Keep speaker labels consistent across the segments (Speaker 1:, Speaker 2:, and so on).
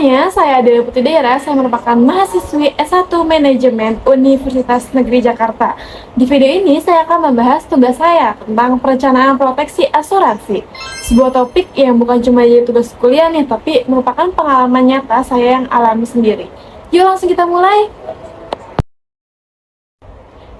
Speaker 1: semuanya, saya Adela Putri Daira. Saya merupakan mahasiswi S1 Manajemen Universitas Negeri Jakarta. Di video ini, saya akan membahas tugas saya tentang perencanaan proteksi asuransi. Sebuah topik yang bukan cuma jadi tugas kuliah nih, tapi merupakan pengalaman nyata saya yang alami sendiri. Yuk langsung kita mulai.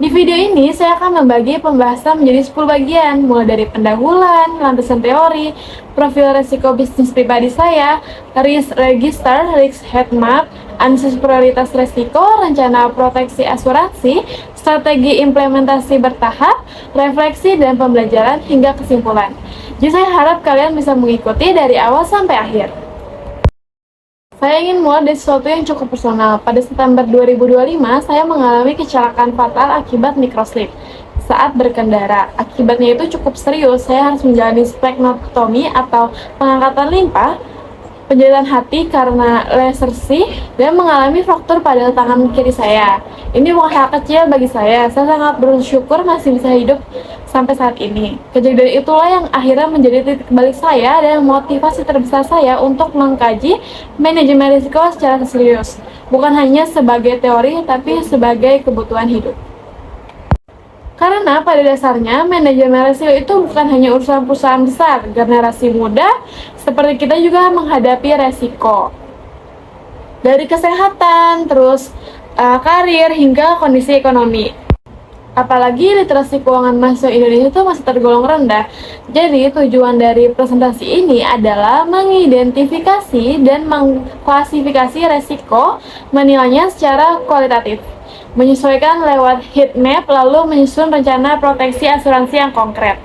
Speaker 1: Di video ini, saya akan membagi pembahasan menjadi 10 bagian, mulai dari pendahuluan, landasan teori, profil resiko bisnis pribadi saya, risk register, risk heat map, analisis prioritas resiko, rencana proteksi asuransi, strategi implementasi bertahap, refleksi dan pembelajaran hingga kesimpulan. Jadi saya harap kalian bisa mengikuti dari awal sampai akhir. Saya ingin mulai dari sesuatu yang cukup personal. Pada September 2025, saya mengalami kecelakaan fatal akibat microslip saat berkendara. Akibatnya itu cukup serius. Saya harus menjalani splenotomi atau pengangkatan limpa, penjahitan hati karena lasersi, dan mengalami fraktur pada tangan kiri saya. Ini bukan hal kecil bagi saya. Saya sangat bersyukur masih bisa hidup sampai saat ini. Kejadian itulah yang akhirnya menjadi titik balik saya dan motivasi terbesar saya untuk mengkaji manajemen risiko secara serius. Bukan hanya sebagai teori, tapi sebagai kebutuhan hidup. Karena pada dasarnya manajemen risiko itu bukan hanya urusan perusahaan besar. Generasi muda seperti kita juga menghadapi resiko. Dari kesehatan, terus karir, hingga kondisi ekonomi. Apalagi literasi keuangan mahasiswa Indonesia itu masih tergolong rendah. Jadi tujuan dari presentasi ini adalah mengidentifikasi dan mengklasifikasi resiko, menilainya secara kualitatif, menyesuaikan lewat heat map, lalu menyusun rencana proteksi asuransi yang konkret.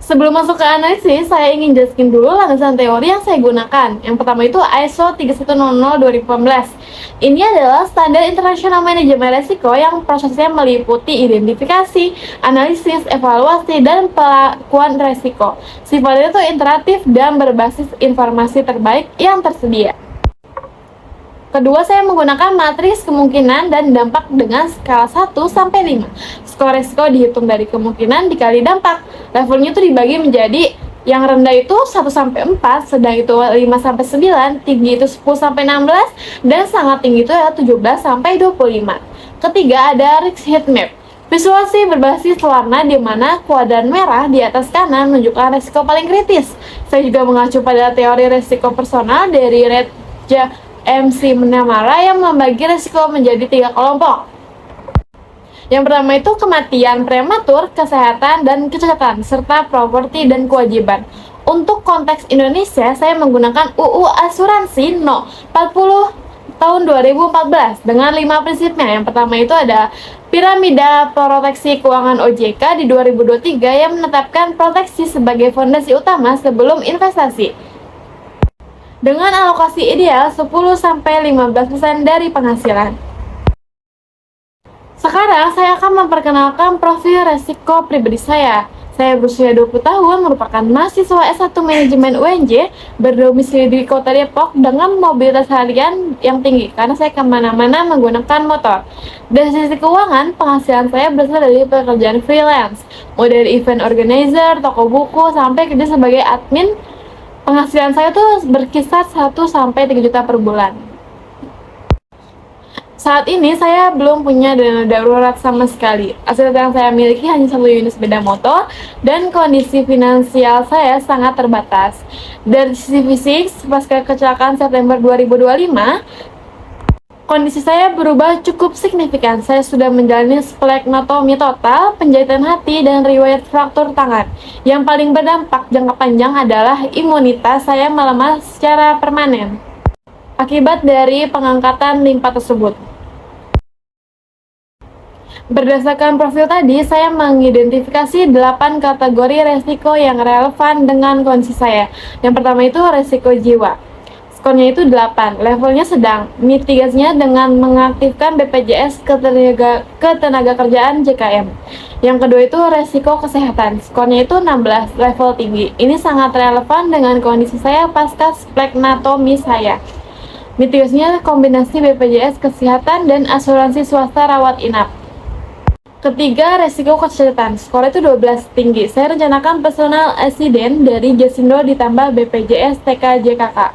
Speaker 1: Sebelum masuk ke analisis, saya ingin jelaskan dulu landasan teori yang saya gunakan. Yang pertama itu ISO 3100/2018. Ini adalah standar internasional manajemen risiko yang prosesnya meliputi identifikasi, analisis, evaluasi, dan pelakuan risiko. Sifatnya itu interaktif dan berbasis informasi terbaik yang tersedia. Kedua, saya menggunakan matris kemungkinan dan dampak dengan skala 1-5. Skor risiko dihitung dari kemungkinan dikali dampak. Levelnya itu dibagi menjadi yang rendah itu 1-4, sedang itu 5-9, tinggi itu 10-16, dan sangat tinggi itu ya 17-25. Ketiga, ada risk heat map. Visualisasi berbasis warna di mana kuadran merah di atas kanan menunjukkan risiko paling kritis. Saya juga mengacu pada teori risiko personal dari Redja MC Menamara yang membagi risiko menjadi 3 kelompok. Yang pertama itu kematian prematur, kesehatan, dan kecacatan, serta properti dan kewajiban. Untuk konteks Indonesia, saya menggunakan UU Asuransi No. 40 tahun 2014 dengan 5 prinsipnya. Yang pertama itu ada piramida proteksi keuangan OJK di 2023 yang menetapkan proteksi sebagai fondasi utama sebelum investasi, dengan alokasi ideal 10-15% dari penghasilan. Sekarang saya akan memperkenalkan profil resiko pribadi saya. Saya berusia 20 tahun, merupakan mahasiswa S1 Manajemen UNJ, berdomisili di Kota Depok dengan mobilitas harian yang tinggi karena saya kemana-mana menggunakan motor. Dari sisi keuangan, penghasilan saya berasal dari pekerjaan freelance, mulai dari event organizer, toko buku, sampai kerja sebagai admin. Penghasilan saya tuh berkisar 1-3 juta per bulan. Saat ini saya belum punya dana darurat sama sekali. Aset yang saya miliki hanya 1 unit sepeda motor dan kondisi finansial saya sangat terbatas. Dari sisi fisik, pasca kecelakaan September 2025, kondisi saya berubah cukup signifikan. Saya sudah menjalani splenotomi total, penjahitan hati, dan riwayat fraktur tangan. Yang paling berdampak jangka panjang adalah imunitas saya melemah secara permanen akibat dari pengangkatan limpa tersebut. Berdasarkan profil tadi, saya mengidentifikasi 8 kategori resiko yang relevan dengan kondisi saya. Yang pertama itu resiko jiwa. Skornya itu 8, levelnya sedang. Mitigasinya dengan mengaktifkan BPJS Ketenagakerjaan JKM. Yang kedua itu resiko kesehatan. Skornya itu 16, level tinggi. Ini sangat relevan dengan kondisi saya pasca splenotomi saya. Mitigasinya kombinasi BPJS Kesehatan dan asuransi swasta rawat inap. Ketiga, resiko kecacatan. Skor itu 12 tinggi. Saya rencanakan personal accident dari Jasindo ditambah BPJS TK JKK.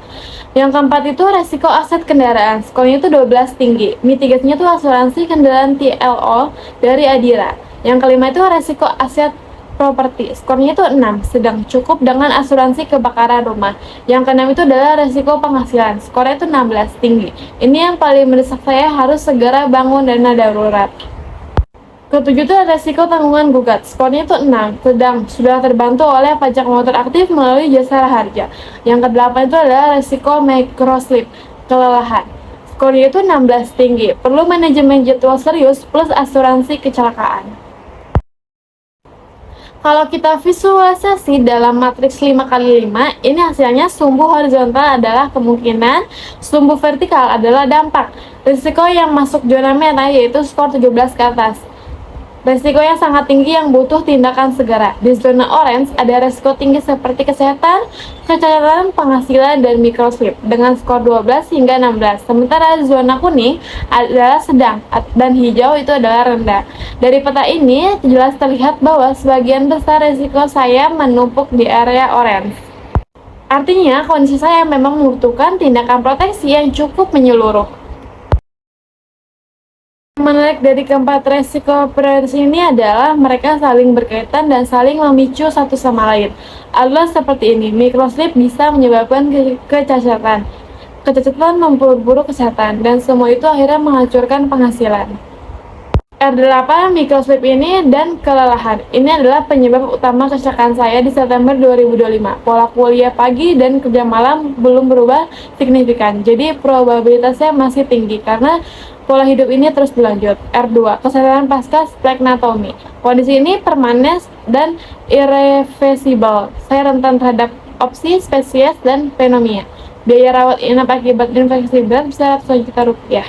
Speaker 1: Yang keempat itu resiko aset kendaraan. Skornya itu 12 tinggi. Mitigasinya itu asuransi kendaraan TLO dari Adira. Yang kelima itu resiko aset properti. Skornya itu 6, sedang cukup dengan asuransi kebakaran rumah. Yang keenam itu adalah resiko penghasilan. Skornya itu 16, tinggi. Ini yang paling mendesak, saya harus segera bangun dana darurat. Ketujuh itu resiko tanggungan gugat. Skornya itu 6, sedang, sudah terbantu oleh pajak motor aktif melalui jasa harja. Yang kedelapan itu adalah resiko microslip, kelelahan. Skornya itu 16, tinggi. Perlu manajemen jadwal serius plus asuransi kecelakaan. Kalau kita visualisasi dalam matriks 5x5, ini hasilnya sumbu horizontal adalah kemungkinan, sumbu vertikal adalah dampak. Risiko yang masuk zona merah yaitu skor 17 ke atas. Risiko yang sangat tinggi yang butuh tindakan segera. Di zona orange ada risiko tinggi seperti kesehatan, kecacatan, penghasilan, dan microslip dengan skor 12 hingga 16. Sementara zona kuning adalah sedang dan hijau itu adalah rendah. Dari peta ini jelas terlihat bahwa sebagian besar risiko saya menumpuk di area orange. Artinya kondisi saya memang membutuhkan tindakan proteksi yang cukup menyeluruh. Menarik dari keempat resiko prevensi ini adalah mereka saling berkaitan dan saling memicu satu sama lain. Adalah seperti ini, microslip bisa menyebabkan kecacatan. Kecacatan memperburuk kesehatan, dan semua itu akhirnya menghancurkan penghasilan. R8 microslip ini dan kelelahan. Ini adalah penyebab utama kecelakaan saya di September 2025. Pola kuliah pagi dan kerja malam belum berubah signifikan. Jadi probabilitasnya masih tinggi karena pola hidup ini terus berlanjut. R2 kesehatan pasca splenotomy. Kondisi ini permanen dan irreversible. Saya rentan terhadap opsi spesies dan pneumonia. Biaya rawat inap akibat infeksi berat bisa ratusan juta rupiah.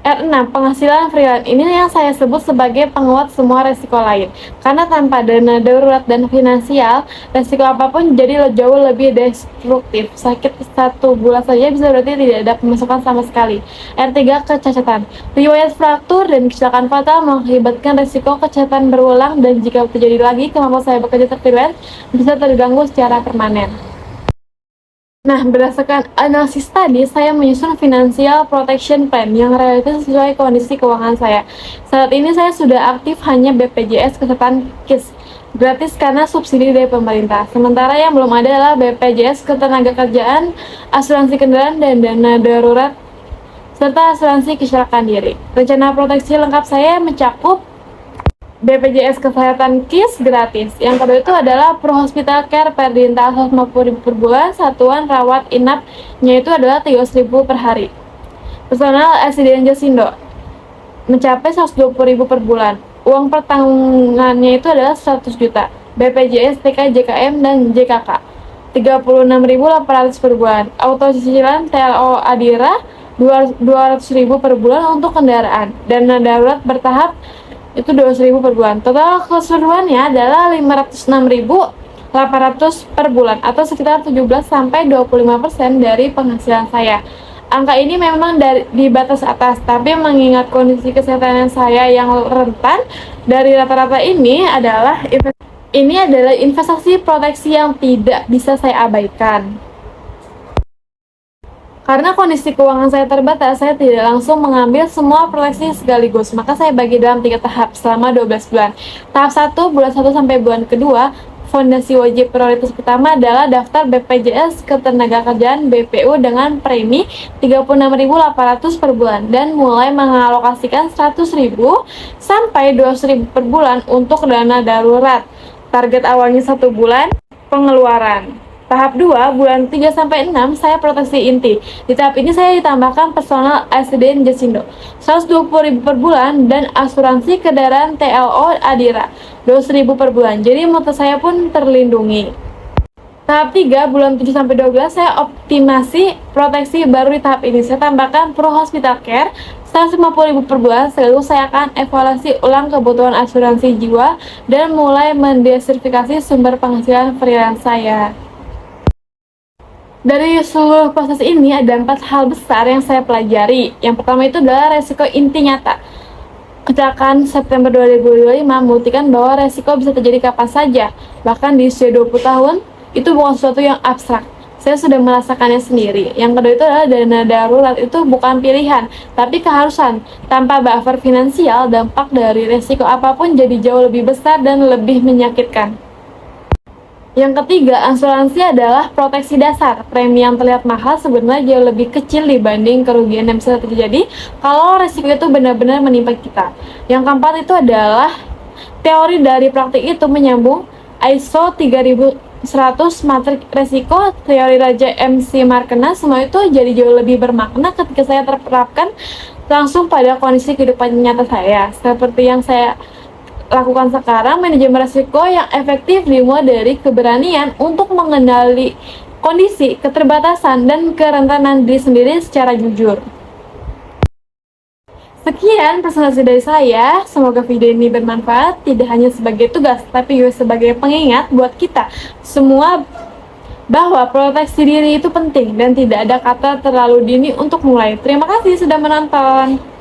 Speaker 1: R6 penghasilan freelance. Ini yang saya sebut sebagai penguat semua resiko lain. Karena tanpa dana darurat dan finansial, resiko apapun jadi jauh lebih destruktif. Sakit 1 bulan saja bisa berarti tidak ada pemasukan sama sekali. R3 kecacatan. Riwayat fraktur dan kecelakaan fatal mengakibatkan resiko kecacatan berulang, dan jika terjadi lagi kemampuan saya bekerja freelance bisa terganggu secara permanen. Nah, berdasarkan analisis tadi, saya menyusun financial protection plan yang realistis sesuai kondisi keuangan saya. Saat ini saya sudah aktif hanya BPJS Kesehatan KIS, gratis karena subsidi dari pemerintah. Sementara yang belum ada adalah BPJS Ketenagakerjaan, asuransi kendaraan, dan dana darurat, serta asuransi kecelakaan diri. Rencana proteksi lengkap saya mencakup BPJS Kesehatan KIS gratis. Yang kedua itu adalah Pro Hospital Care per Dintal 150.000 per bulan. Satuan rawat inapnya itu adalah 300.000 per hari. Personal accident Jasindo mencapai 120.000 per bulan. Uang pertanggungannya itu adalah 100 juta. BPJS TK JKM dan JKK 36.800 per bulan. Auto cicilan TLO Adira 200.000 per bulan untuk kendaraan. Dana darurat bertahap itu 200.000 per bulan. Total keseluruhannya adalah 506.800 per bulan atau sekitar 17-25% dari penghasilan saya. Angka ini memang di batas atas, tapi mengingat kondisi kesehatan saya yang rentan, dari rata-rata ini adalah investasi proteksi yang tidak bisa saya abaikan. Karena kondisi keuangan saya terbatas, saya tidak langsung mengambil semua proteksi sekaligus. Maka saya bagi dalam 3 tahap selama 12 bulan. Tahap 1, bulan 1 sampai bulan kedua, fondasi wajib prioritas pertama adalah daftar BPJS Ketenagakerjaan BPU dengan premi 36.800 per bulan dan mulai mengalokasikan 100.000 sampai 200.000 per bulan untuk dana darurat. Target awalnya 1 bulan pengeluaran. Tahap 2, bulan 3 sampai 6, saya proteksi inti. Di tahap ini saya ditambahkan personal accident Jasindo 120.000 per bulan dan asuransi kendaraan TLO Adira 200.000 per bulan. Jadi motor saya pun terlindungi. Tahap 3, bulan 7 sampai 12, saya optimasi proteksi baru di tahap ini. Saya tambahkan Pro Hospital Care 150.000 per bulan. Sekaligus saya akan evaluasi ulang kebutuhan asuransi jiwa dan mulai mendiversifikasi sumber penghasilan freelance saya. Dari seluruh proses ini ada 4 hal besar yang saya pelajari. Yang pertama itu adalah resiko inti nyata. Kecelakaan September 2025 membuktikan bahwa resiko bisa terjadi kapan saja, bahkan di usia 20 tahun. Itu bukan sesuatu yang abstrak. Saya sudah merasakannya sendiri. Yang kedua itu adalah dana darurat itu bukan pilihan, tapi keharusan. Tanpa buffer finansial, dampak dari resiko apapun jadi jauh lebih besar dan lebih menyakitkan. Yang ketiga, asuransi adalah proteksi dasar. Premi yang terlihat mahal sebenarnya jauh lebih kecil dibanding kerugian yang bisa terjadi kalau resiko itu benar-benar menimpa kita. Yang keempat itu adalah teori dari praktik itu menyambung ISO 3100 matrik resiko, teori Raja MC Markena, semua itu jadi jauh lebih bermakna ketika saya terapkan langsung pada kondisi kehidupan nyata saya. Seperti yang saya lakukan sekarang, manajemen risiko yang efektif dimulai dari keberanian untuk mengenali kondisi, keterbatasan, dan kerentanan diri sendiri secara jujur. Sekian presentasi dari saya, semoga video ini bermanfaat tidak hanya sebagai tugas, tapi juga sebagai pengingat buat kita semua bahwa proteksi diri itu penting dan tidak ada kata terlalu dini untuk mulai. Terima kasih sudah menonton.